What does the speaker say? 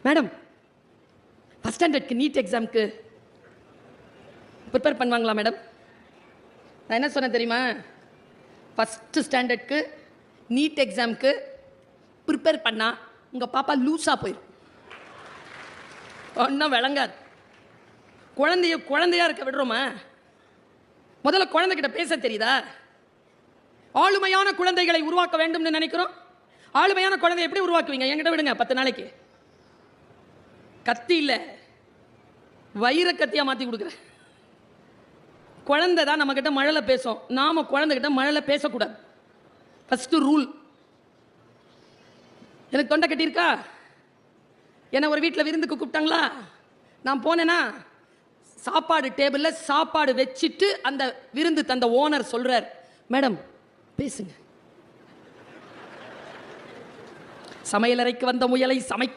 Madam first ஸ்டாண்டர்ட்க்கு NEET எக்ஸாமுக்கு prepare பண்ணுவாங்களா madam? நான் என்ன சொன்னேன் தெரியுமா? ஃபஸ்ட்டு ஸ்டாண்டர்ட்க்கு நீட் எக்ஸாமுக்கு ப்ரிப்பேர் பண்ணால் உங்கள் பாப்பா லூஸாக போயிடும், ஒன்றும் விளங்காது. குழந்தையா இருக்க விடுறோமா? முதல்ல குழந்தைகிட்ட பேச தெரியுதா? ஆளுமையான குழந்தைகளை உருவாக்க வேண்டும்னு நினைக்கிறோம். ஆளுமையான குழந்தை எப்படி உருவாக்குவீங்க? என்கிட்ட விடுங்க 10 நாளைக்கு. கத்தி இல்லை, வைர கத்தியாக மாற்றி கொடுக்குறேன். குழந்தை தான் நம்மக்கிட்ட மழையில் பேசும், நாம் குழந்தைகிட்ட மழையில் பேசக்கூடாது. First rule. எனக்கு தொண்டை கட்டியிருக்கா? என்னை ஒரு வீட்டில் விருந்துக்கு கூப்பிட்டாங்களா? நான் போனேன்னா சாப்பாடு டேபிளில் சாப்பாடு வச்சுட்டு அந்த விருந்து தந்த ஓனர் சொல்கிறார், மேடம் பேசுங்க. சமையலறைக்கு வந்த முயலை சமைக்க